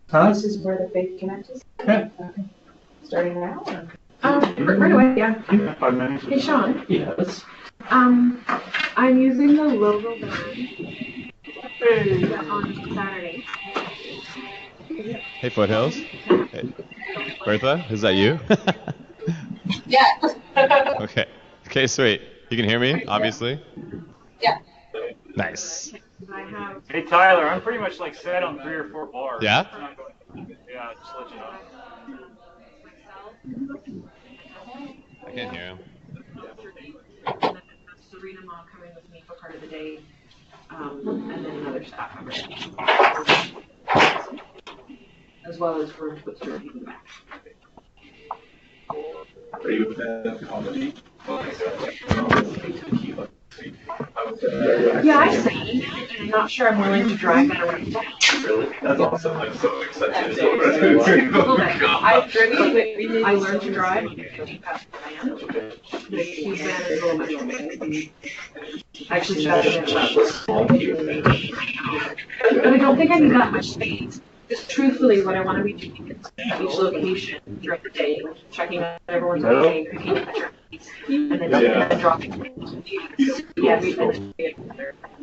Huh? This is where the faith connects us? Yeah. Okay. Starting now? Or? Right away, yeah. 5 minutes. Hey, Sean. Yes. I'm using the logo band on Saturday. Hey, Foothills. Hey. Bertha, is that you? Yeah. Okay. Okay, sweet. You can hear me, obviously? Yeah. Nice. Hey, Tyler, I'm pretty much like set on 3 or 4 bars. Yeah? Yeah, just to let you know. I can't hear him. Serena Mom coming with me for part of the day, and then another staff member. As well as for Twister in the back. Are you a fan of comedy? Yeah, I sing. I'm not sure I'm willing to drive that around. Really? That's awesome. I'm so excited. I've driven, I learned to drive. The Cube van is a little much for me. I actually tried it. But I don't think I need that much space. Just truthfully, what I want to be doing is each location throughout the day, like checking out everyone's okay, picking up the and then dropping. Yes,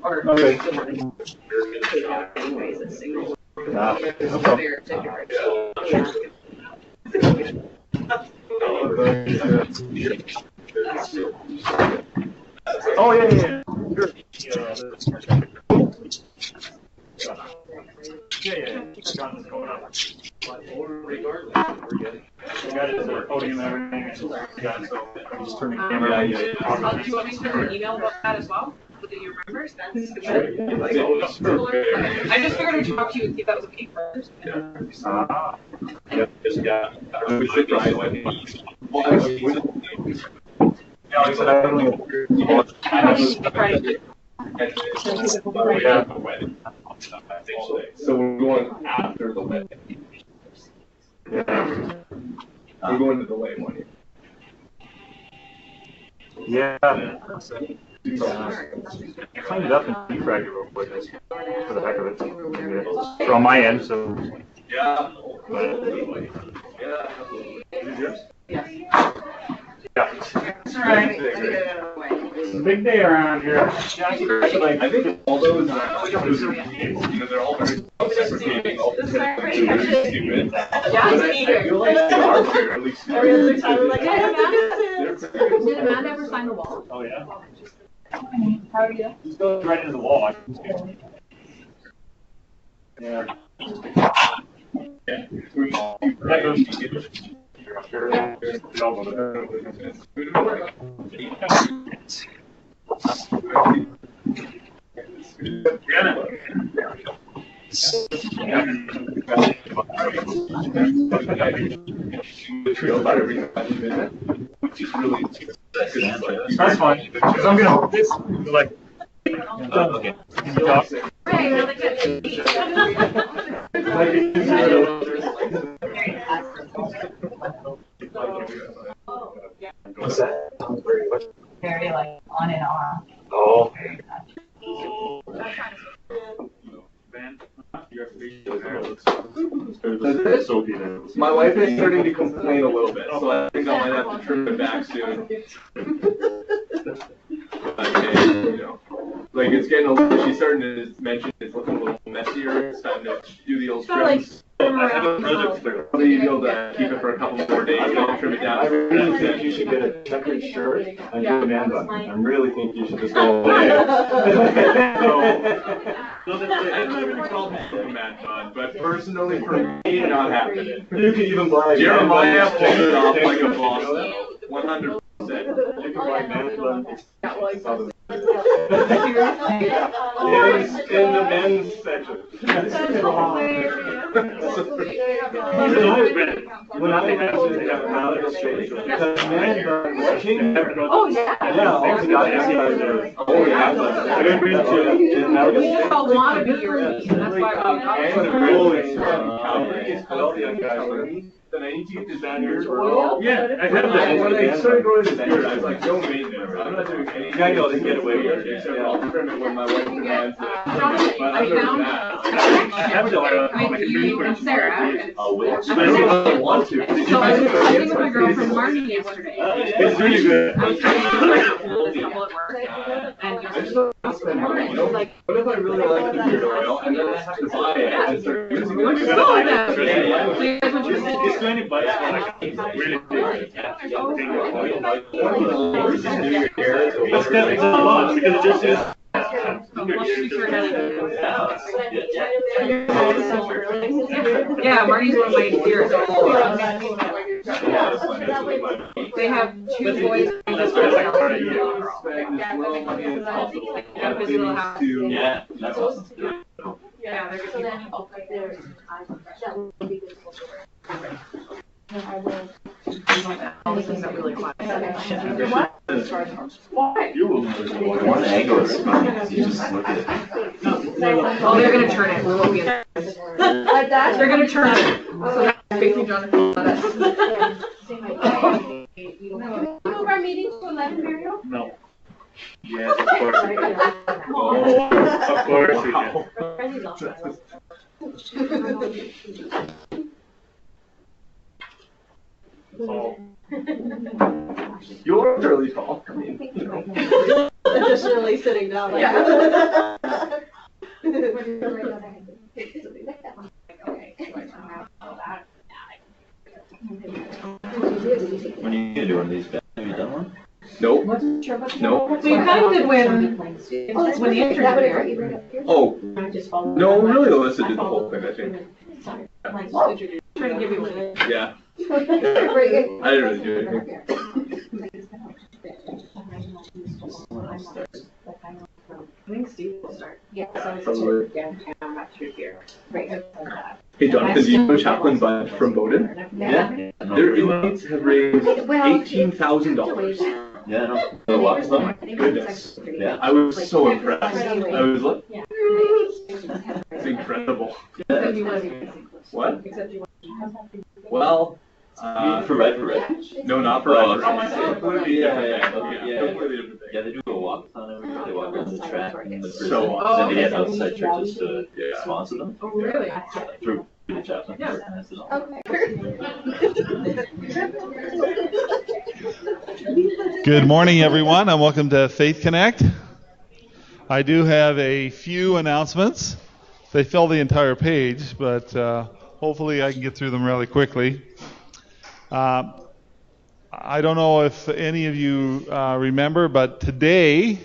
or anyways, a single. Oh, yeah. Yeah. Jonathan's going up. Regardless, we're good. We got his podium and everything. So I'm just turning the camera on. Do you want me to send an email about that as well? With your members? I just figured I'd talk to you and see if that was okay first. We should try it. Yeah, like I said, I only have a wedding. So we're going after the wedding. Yeah. We're going to the late one. Yeah. Clean it up and defrag it real quick for the heck of it. For on my end, so. Yeah. Yeah. It's a big day around here. I think all those, they're all very self-deprecating, all stupid. Yeah, But I feel like they are fairly stupid. Every other time, I'm like, hey, did Amanda ever sign the wall? Oh, yeah? How are you? Just go right into the wall. Yeah. That goes That's fine. Because I'm gonna like. Okay. What's that? Very like on and off. Oh. My wife is starting to complain a little bit, so I think I might have to trim it back soon. Like it's getting a little, she's starting to mention it's looking a little messier. It's time to do the old trims. Probably you'll be able to keep it for a couple more days, I'll trim it down. I really think you should get a checkered shirt and do a man bun. I really think you should just go away. I don't have any problem with the man bun, but personally for me, not happening. You can even buy Jeremiah pulled it off like a boss, 100%. You can buy man bun. It's in the men's section. When I had to have another stage, the man bun was king. Oh, yeah. Yeah, all the guys there. Oh, yeah. I've been to I want to be your lead, and that's why I'm and the rules, all the young guys were the 19th is down here. Yeah, I have And that. when I started going to the spirit, I was like, no maintenance. I'm not doing anything. Yeah, I know, they get away with it. Except I'll trim it when my wife demands it. Jonathan, But I other than found, that. I have it on my computer. and Sarah. But I don't want to. So I was talking with my girlfriend Marnie yesterday. It's really good. I was trying to do a couple at work, and I just don't it was like, what if I really like the beard oil and then I have to buy it and start using it? we're just go with that. So you guys want your It's 20 bucks for like really big. It's a lot because it just is. Yeah, Marty's one of my dearest. They have two boys and just one girl. Yeah, his little house. Yeah, that's awesome. Yeah, they're good people. This is really quiet. One angle is fine. You just look at it. Oh, they're gonna turn it. We won't be in. They're gonna turn it. So that's basically Jonathan. Move our meeting to 11, Muriel? No. Yes, of course we can. Oh, of course we can. Oh. You're really tall. I mean, Additionally sitting down like that. When are you gonna do one of these, Ben? Have you done one? nope. Nope. So you kind of did when the intern was here. Oh, no, really, Alyssa did the whole thing, I think. Trying to give you one. Yeah. I didn't really do anything. I think Steve will start. Probably. I'm not sure here. Hey, Jonathan, do you know Chaplain Bud from Bowdoin? Yeah. Their inmates have raised $18,000. Yeah, no. Oh, wow. Oh my goodness. Yeah. I was so impressed. I was like, it's incredible. What? Well, For red. no, not for Oh, Red. okay. Completely Yeah, different yeah, thing. okay, yeah. Completely different thing. Yeah, they do a walkathon every day. They walk around the track in the prison. So Then they get awesome. outside churches to Yeah. sponsor them Oh, really? through the chaplain. Yeah. Good morning, everyone, and welcome to Faith Connect. I do have a few announcements. They fill the entire page, but hopefully I can get through them really quickly. I don't know if any of you remember, but today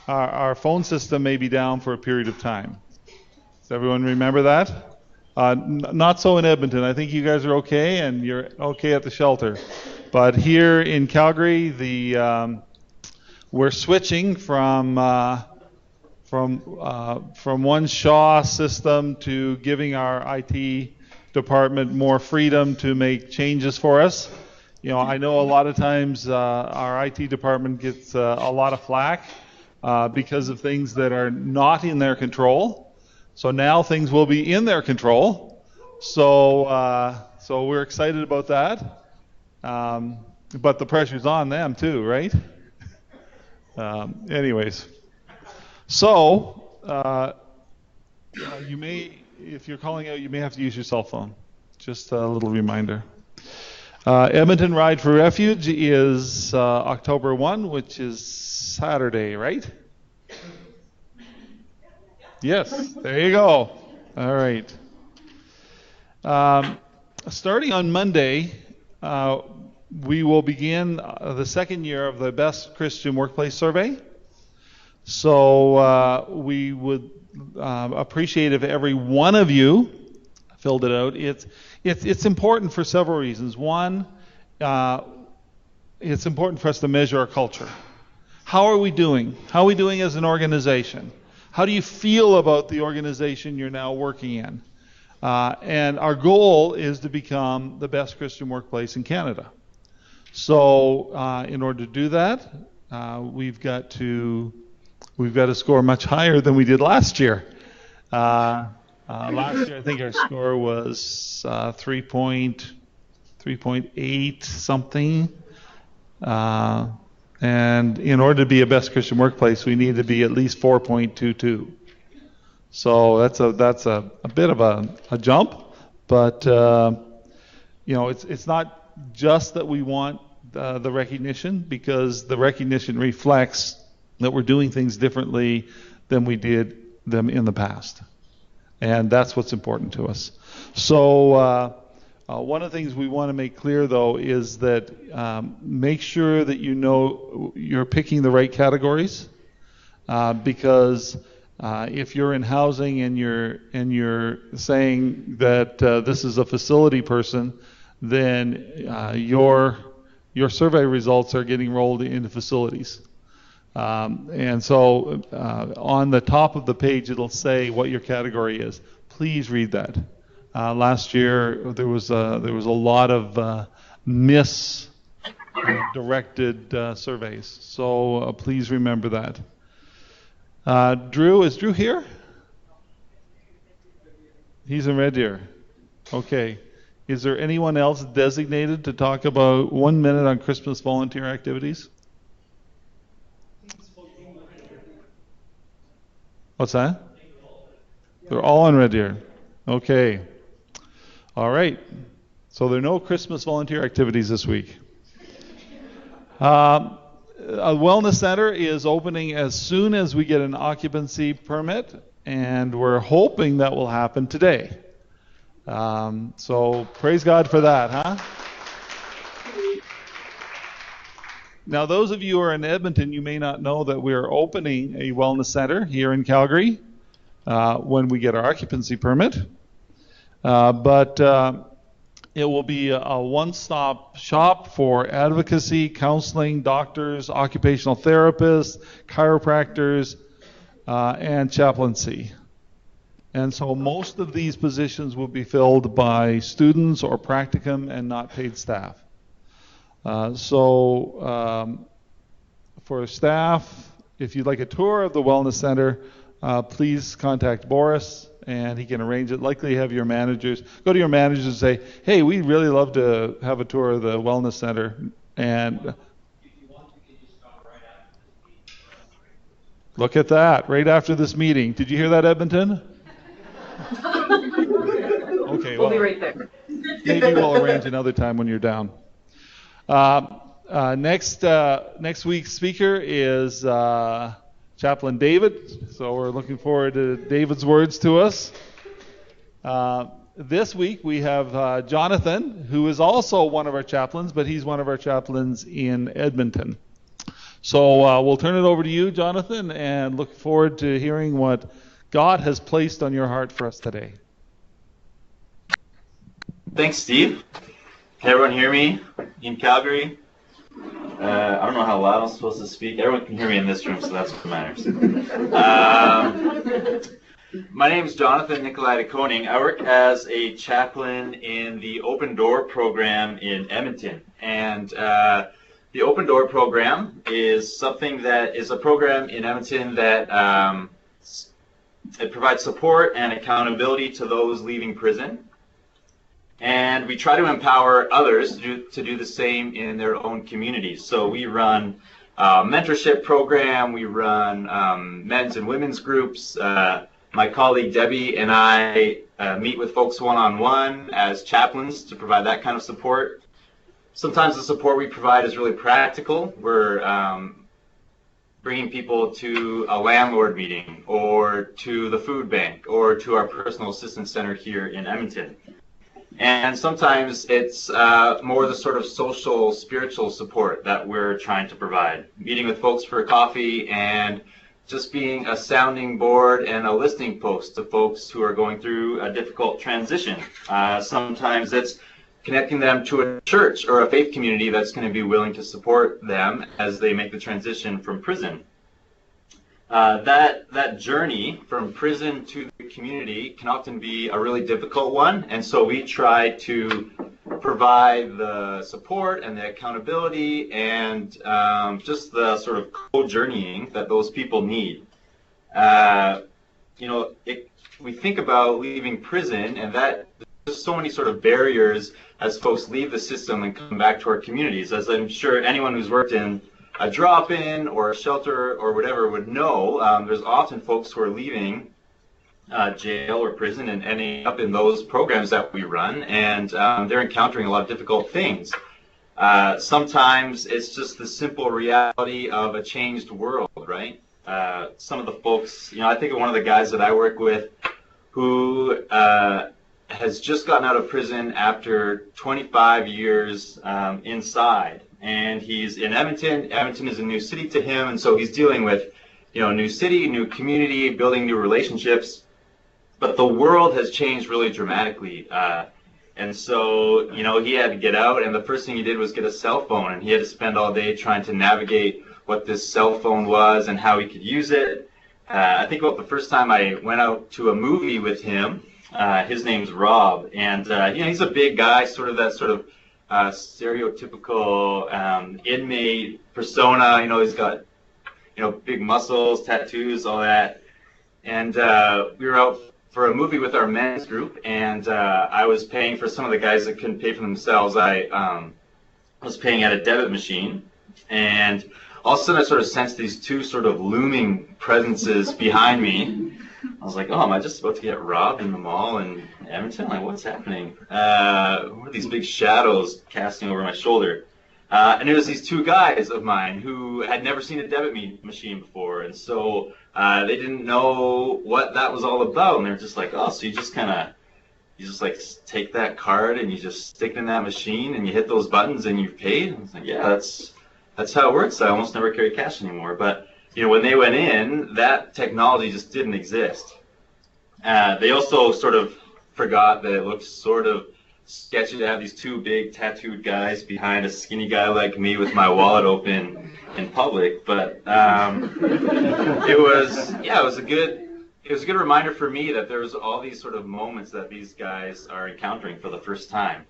our phone system may be down for a period of time. Does everyone remember that? Not so in Edmonton. I think you guys are okay, and you're okay at the shelter. But here in Calgary, we're switching from one Shaw system to giving our IT department more freedom to make changes for us. You know, I know a lot of times our IT department gets a lot of flack because of things that are not in their control. So now things will be in their control. So we're excited about that. But the pressure's on them too, right? Anyways, so you may, if you're calling out, you may have to use your cell phone. Just a little reminder. Edmonton Ride for Refuge is October 1, which is Saturday, right? Yes, there you go. All right. Starting on Monday, we will begin the second year of the Best Christian Workplace Survey. So we would appreciate if every one of you filled it out. It's important for several reasons. One, it's important for us to measure our culture. How are we doing? How are we doing as an organization? How do you feel about the organization you're now working in? And our goal is to become the best Christian workplace in Canada. So in order to do that, we've got to score much higher than we did last year. Last year, I think our score was 3.8 3.8 something. And in order to be a best Christian workplace, we need to be at least 4.22. So that's a bit of a jump, but it's not just that we want the recognition, because the recognition reflects that we're doing things differently than we did them in the past, and that's what's important to us. So one of the things we want to make clear, though, is that make sure that you know you're picking the right categories, because if you're in housing and you're saying that this is a facility person, then your survey results are getting rolled into facilities. And so on the top of the page, it'll say what your category is. Please read that. Last year there was a lot of misdirected surveys, so please remember that. Drew, is Drew here? He's in Red Deer. Okay. Is there anyone else designated to talk about 1 minute on Christmas volunteer activities? What's that? They're all in Red Deer. Okay. All right. So there are no Christmas volunteer activities this week. A wellness center is opening as soon as we get an occupancy permit, and we're hoping that will happen today. So praise God for that, huh? Now, those of you who are in Edmonton, you may not know that we're opening a wellness center here in Calgary when we get our occupancy permit. But it will be a one-stop shop for advocacy, counseling, doctors, occupational therapists, chiropractors, and chaplaincy. And so most of these positions will be filled by students or practicum and not paid staff. For staff, if you'd like a tour of the Wellness Center, please contact Boris and he can arrange it. Likely have your managers, go to your managers and say, hey, we'd really love to have a tour of the Wellness Center. And look at that, right after this meeting. Did you hear that, Edmonton? Okay, We'll be right there. Maybe we'll arrange another time when you're down. Next week's speaker is Chaplain David. So we're looking forward to David's words to us. This week we have Jonathan, who is also one of our chaplains, but he's one of our chaplains in Edmonton. So we'll turn it over to you, Jonathan, and look forward to hearing what God has placed on your heart for us today. Thanks, Steve. Can everyone hear me in Calgary? I don't know how loud I'm supposed to speak. Everyone can hear me in this room, so that's what matters. My name is Jonathan Nikolai de Koning. I work as a chaplain in the Open Door program in Edmonton. And the Open Door program is something that is a program in Edmonton that it provides support and accountability to those leaving prison. And we try to empower others to do the same in their own communities. So we run a mentorship program, we run men's and women's groups. My colleague Debbie and I meet with folks one-on-one as chaplains to provide that kind of support. Sometimes the support we provide is really practical. We're bringing people to a landlord meeting or to the food bank or to our personal assistance center here in Edmonton. And sometimes it's more the sort of social, spiritual support that we're trying to provide. Meeting with folks for coffee and just being a sounding board and a listening post to folks who are going through a difficult transition. Sometimes it's connecting them to a church or a faith community that's going to be willing to support them as they make the transition from prison. That journey from prison to the community can often be a really difficult one, and so we try to provide the support and the accountability and just the sort of co-journeying that those people need. We think about leaving prison, and that just so many sort of barriers as folks leave the system and come back to our communities. As I'm sure anyone who's worked in a drop-in or a shelter or whatever would know, there's often folks who are leaving jail or prison and ending up in those programs that we run, and they're encountering a lot of difficult things. Sometimes it's just the simple reality of a changed world, right? Some of the folks, I think of one of the guys that I work with who has just gotten out of prison after 25 years inside, and he's in Edmonton. Edmonton is a new city to him, and so he's dealing with, new city, new community, building new relationships. But the world has changed really dramatically. And so, he had to get out, and the first thing he did was get a cell phone, and he had to spend all day trying to navigate what this cell phone was and how he could use it. I think about the first time I went out to a movie with him. His name's Rob, and he's a big guy, sort of stereotypical inmate persona. He's got big muscles, tattoos, all that. And we were out for a movie with our men's group, and I was paying for some of the guys that couldn't pay for themselves. I was paying at a debit machine, and all of a sudden I sort of sensed these two sort of looming presences behind me. I was like, oh, am I just about to get robbed in the mall in Edmonton? Like, what's happening? What are these big shadows casting over my shoulder? And it was these two guys of mine who had never seen a debit machine before, and so they didn't know what that was all about, and they're just like, oh, so you just like take that card and you just stick it in that machine and you hit those buttons and you've paid? And I was like, yeah, that's how it works. I almost never carry cash anymore. But when they went in, that technology just didn't exist. They also sort of forgot that it looked sort of sketchy to have these two big tattooed guys behind a skinny guy like me with my wallet open in public. But it was a good reminder for me that there's all these sort of moments that these guys are encountering for the first time.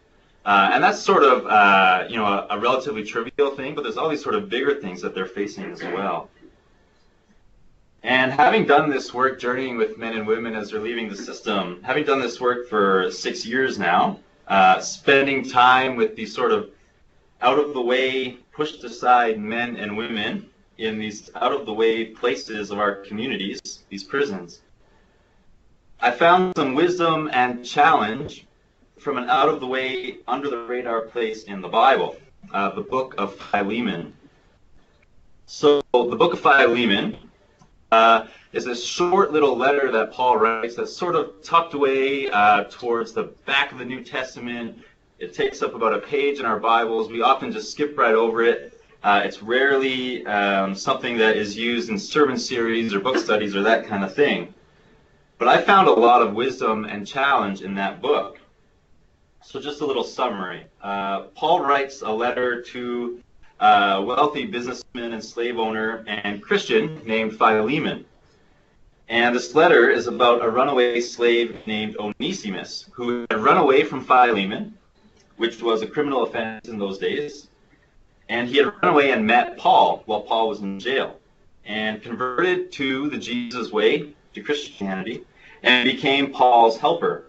And that's sort of a relatively trivial thing, but there's all these sort of bigger things that they're facing as well. And having done this work, journeying with men and women as they're leaving the system, having done this work for 6 years now, spending time with these sort of out-of-the-way, pushed-aside men and women in these out-of-the-way places of our communities, these prisons, I found some wisdom and challenge from an out-of-the-way, under-the-radar place in the Bible, the book of Philemon. So the book of Philemon is a short little letter that Paul writes that's sort of tucked away towards the back of the New Testament. It takes up about a page in our Bibles. We often just skip right over it. It's rarely something that is used in sermon series or book studies or that kind of thing. But I found a lot of wisdom and challenge in that book. So just a little summary. Paul writes a letter to a wealthy businessman and slave owner and Christian named Philemon. And this letter is about a runaway slave named Onesimus, who had run away from Philemon, which was a criminal offense in those days. And he had run away and met Paul while Paul was in jail, and converted to the Jesus way, to Christianity, and became Paul's helper.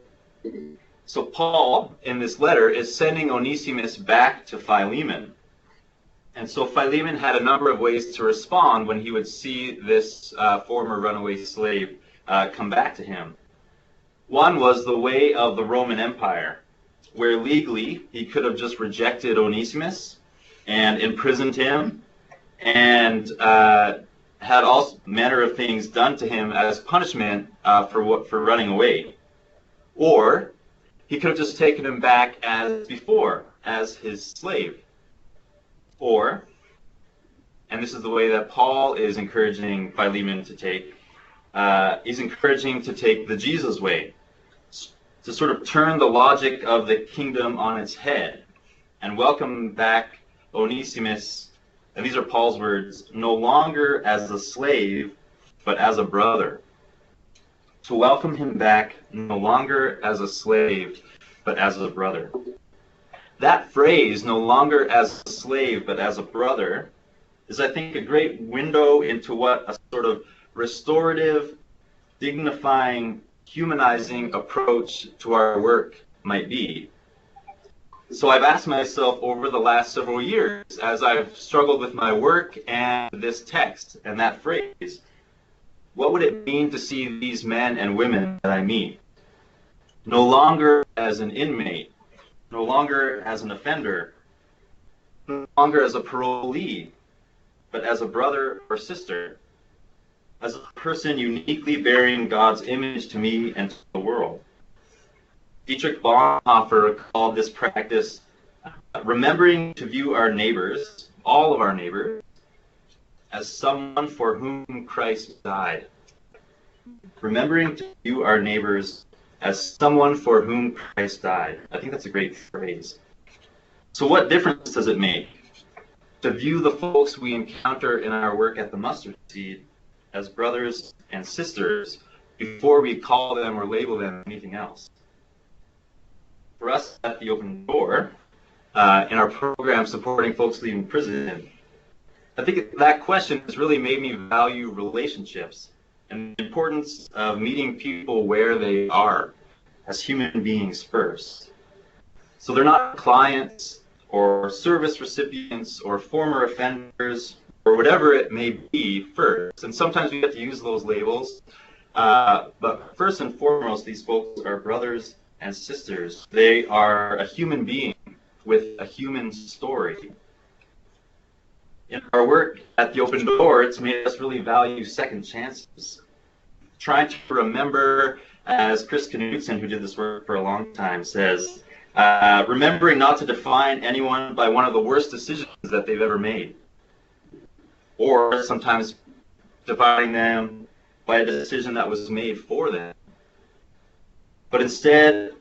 So Paul, in this letter, is sending Onesimus back to Philemon. And so Philemon had a number of ways to respond when he would see this former runaway slave come back to him. One was the way of the Roman Empire, where legally he could have just rejected Onesimus and imprisoned him and had all manner of things done to him as punishment for running away. Or he could have just taken him back as before, as his slave. Or, and this is the way that Paul is encouraging Philemon to take, he's encouraging to take the Jesus way, to sort of turn the logic of the kingdom on its head and welcome back Onesimus, and these are Paul's words, no longer as a slave, but as a brother. To welcome him back no longer as a slave, but as a brother. That phrase, no longer as a slave, but as a brother, is, I think, a great window into what a sort of restorative, dignifying, humanizing approach to our work might be. So I've asked myself over the last several years, as I've struggled with my work and this text and that phrase, what would it mean to see these men and women that I meet no longer as an inmate, no longer as an offender, no longer as a parolee, but as a brother or sister, as a person uniquely bearing God's image to me and to the world? Dietrich Bonhoeffer called this practice remembering to view our neighbors, all of our neighbors, as someone for whom Christ died. Remembering to view our neighbors as someone for whom Christ died. I think that's a great phrase. So what difference does it make to view the folks we encounter in our work at the Mustard Seed as brothers and sisters before we call them or label them anything else? For us at the Open Door, in our program supporting folks leaving prison, I think that question has really made me value relationships and the importance of meeting people where they are as human beings first. So they're not clients or service recipients or former offenders or whatever it may be first. And sometimes we have to use those labels. But first and foremost, these folks are brothers and sisters. They are a human being with a human story. In our work at the Open Door, it's made us really value second chances. Trying to remember, as Chris Knudsen, who did this work for a long time, says, remembering not to define anyone by one of the worst decisions that they've ever made. Or sometimes defining them by a decision that was made for them. But instead,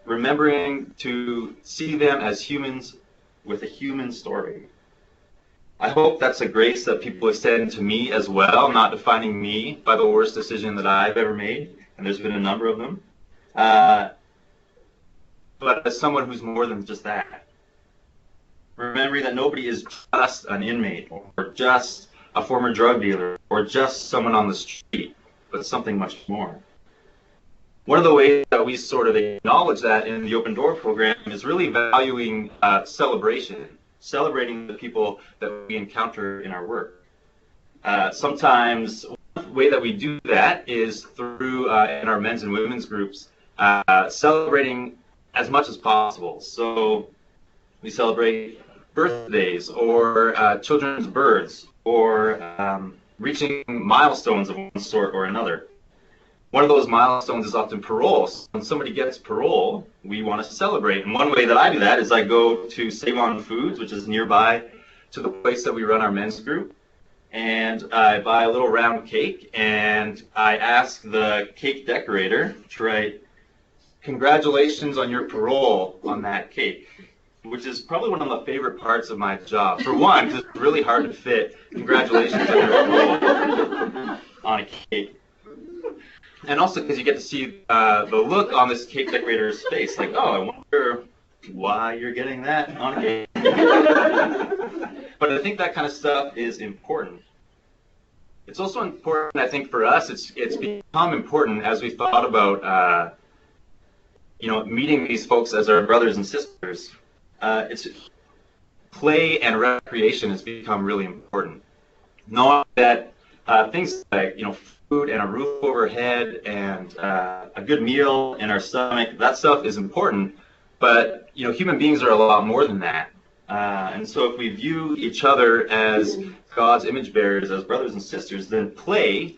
remembering to see them as humans with a human story. I hope that's a grace that people extend to me as well, not defining me by the worst decision that I've ever made, and there's been a number of them, but as someone who's more than just that. Remembering that nobody is just an inmate, or just a former drug dealer, or just someone on the street, but something much more. One of the ways that we sort of acknowledge that in the Open Door program is really valuing celebration, celebrating the people that we encounter in our work. Sometimes one way that we do that is through, in our men's and women's groups, celebrating as much as possible. So we celebrate birthdays or children's births or reaching milestones of one sort or another. One of those milestones is often parole. So when somebody gets parole, we want to celebrate. And one way that I do that is I go to Save On Foods, which is nearby to the place that we run our men's group. And I buy a little round cake, and I ask the cake decorator to write, "Congratulations on your parole" on that cake, which is probably one of the favorite parts of my job. For one, because it's really hard to fit "Congratulations on your parole" on a cake. And also because you get to see the look on this cake decorator's face, like, oh, I wonder why you're getting that on a cake. But I think that kind of stuff is important. It's also important, I think, for us. It's become important as we thought about, meeting these folks as our brothers and sisters. It's play and recreation has become really important. Knowing that things like, food and a roof overhead and a good meal in our stomach, that stuff is important. But, human beings are a lot more than that. And so if we view each other as God's image bearers, as brothers and sisters, then play,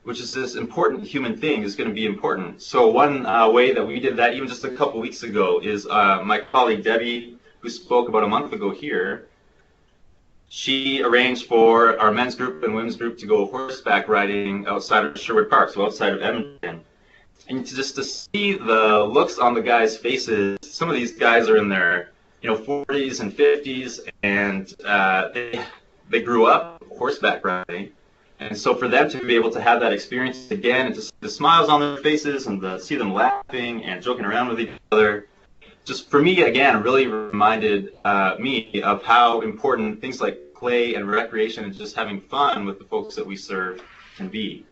which is this important human thing, is going to be important. So one way that we did that even just a couple weeks ago is my colleague Debbie, who spoke about a month ago here, she arranged for our men's group and women's group to go horseback riding outside of Sherwood Park, so outside of Edmonton. And just to see the looks on the guys' faces, some of these guys are in their 40s and 50s, and they grew up horseback riding. And so for them to be able to have that experience again, and to see the smiles on their faces, and to see them laughing and joking around with each other, just for me, again, really reminded me of how important things like play and recreation and just having fun with the folks that we serve can be.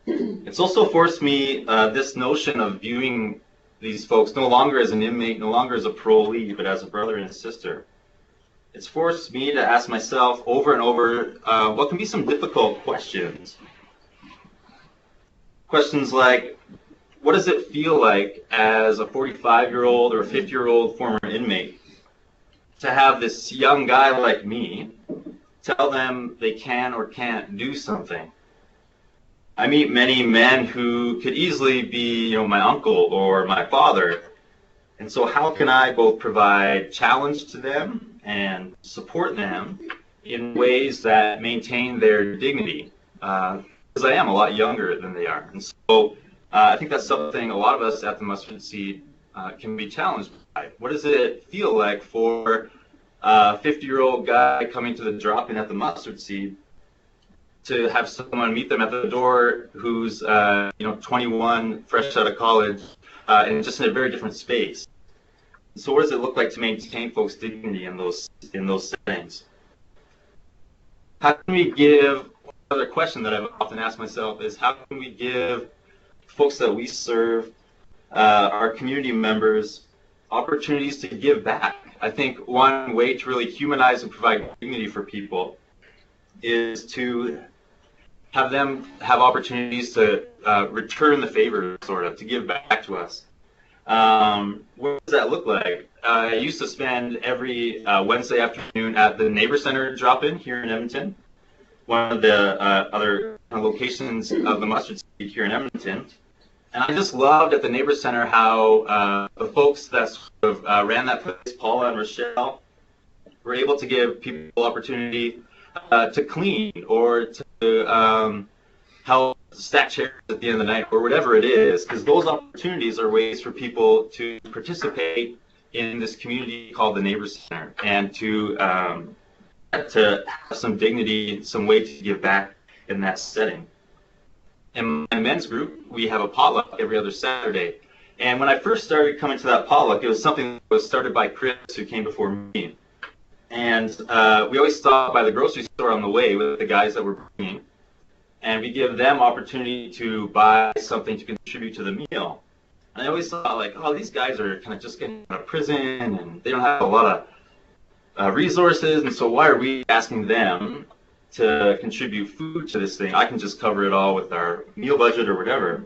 It's also forced me this notion of viewing these folks no longer as an inmate, no longer as a parolee, but as a brother and a sister. It's forced me to ask myself over and over what can be some difficult questions. Questions like, what does it feel like as a 45-year-old or a 50-year-old former inmate to have this young guy like me tell them they can or can't do something? I meet many men who could easily be, my uncle or my father. And so how can I both provide challenge to them and support them in ways that maintain their dignity? Because I am a lot younger than they are. And so I think that's something a lot of us at the Mustard Seed can be challenged by. What does it feel like for a 50-year-old guy coming to the drop-in at the Mustard Seed to have someone meet them at the door who's 21, fresh out of college, and just in a very different space? So what does it look like to maintain folks' dignity in those settings? How can we give, another question that I've often asked myself is, how can we give folks that we serve, our community members, opportunities to give back? I think one way to really humanize and provide dignity for people is to have them have opportunities to return the favor, sort of, to give back to us. What does that look like? I used to spend every Wednesday afternoon at the Neighbor Center drop-in here in Edmonton, one of the other locations of the Mustard Seed here in Edmonton. And I just loved at the Neighbor Center how the folks that sort of ran that place, Paula and Rochelle, were able to give people opportunity to clean or to help stack chairs at the end of the night or whatever it is, because those opportunities are ways for people to participate in this community called the Neighbor Center and to have some dignity, some way to give back in that setting. In my men's group, we have a potluck every other Saturday. And when I first started coming to that potluck, it was something that was started by Chris, who came before me. And we always stop by the grocery store on the way with the guys that we're bringing. And we give them opportunity to buy something to contribute to the meal. And I always thought, like, oh, these guys are kind of just getting out of prison, and they don't have a lot of resources, and so why are we asking them to contribute food to this thing? I can just cover it all with our meal budget or whatever.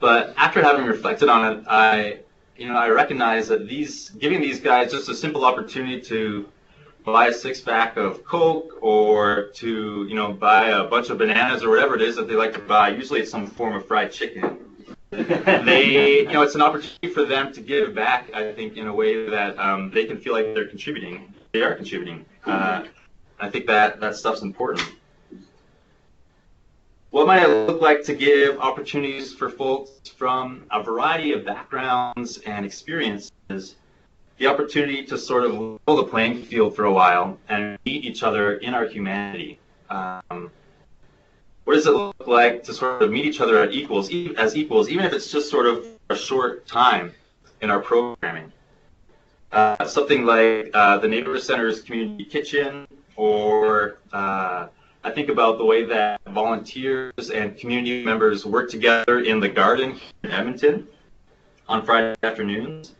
But after having reflected on it, I recognize that giving these guys just a simple opportunity to buy a six-pack of Coke or to, buy a bunch of bananas or whatever it is that they like to buy. Usually it's some form of fried chicken. It's an opportunity for them to give back, I think, in a way that they can feel like they're contributing. They are contributing. I think that stuff's important. What might it look like to give opportunities for folks from a variety of backgrounds and experiences the opportunity to sort of level the playing field for a while and meet each other in our humanity? What does it look like to sort of meet each other as equals, even if it's just sort of a short time in our programming? Something like the Neighbor Center's community kitchen, or I think about the way that volunteers and community members work together in the garden here in Edmonton on Friday afternoons.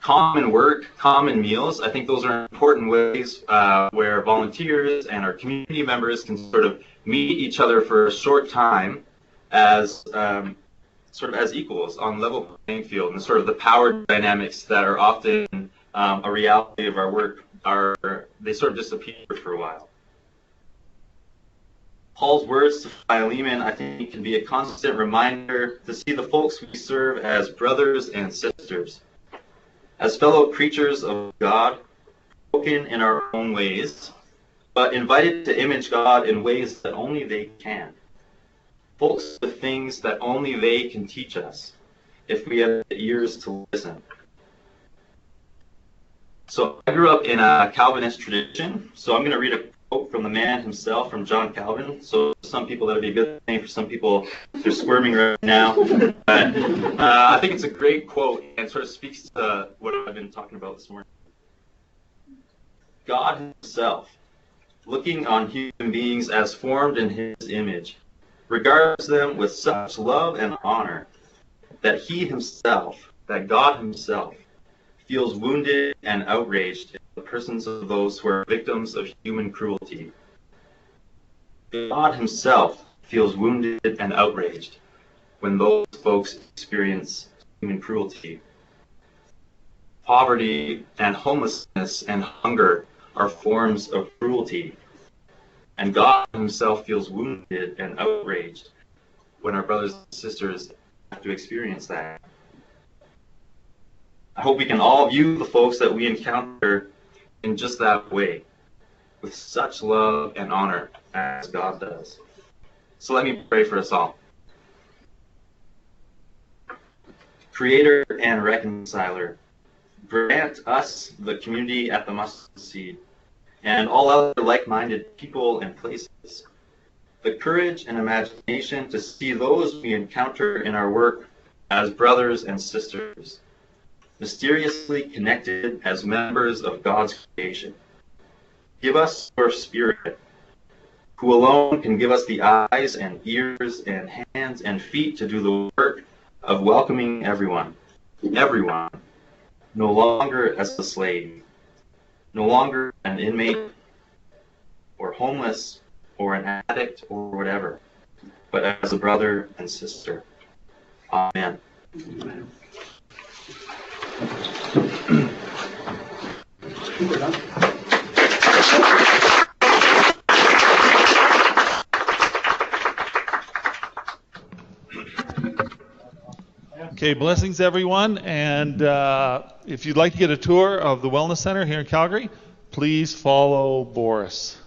Common work, common meals, I think those are important ways where volunteers and our community members can sort of meet each other for a short time as sort of as equals on level playing field, and sort of the power dynamics that are often a reality of our work they sort of disappear for a while. Paul's words to Philemon, I think, can be a constant reminder to see the folks we serve as brothers and sisters, as fellow creatures of God, broken in our own ways, but invited to image God in ways that only they can. Folks with things that only they can teach us, if we have the ears to listen. So I grew up in a Calvinist tradition, so I'm going to read a quote from the man himself, from John Calvin. So some people that'll be a good thing, for some people they're squirming right now. But I think it's a great quote and sort of speaks to what I've been talking about this morning. God himself, looking on human beings as formed in his image, regards them with such love and honor that he himself, that God himself, feels wounded and outraged in the persons of those who are victims of human cruelty. God himself feels wounded and outraged when those folks experience human cruelty. Poverty and homelessness and hunger are forms of cruelty, and God himself feels wounded and outraged when our brothers and sisters have to experience that. I hope we can all view the folks that we encounter in just that way, with such love and honor as God does. So let me pray for us all. Creator and reconciler, grant us, the community at the Mustard Seed, and all other like-minded people and places, the courage and imagination to see those we encounter in our work as brothers and sisters, mysteriously connected as members of God's creation. Give us your Spirit, who alone can give us the eyes and ears and hands and feet to do the work of welcoming everyone, no longer as a slave, no longer an inmate or homeless or an addict or whatever, but as a brother and sister. Amen. Amen. Okay, blessings everyone, and if you'd like to get a tour of the Wellness Center here in Calgary, please follow Boris.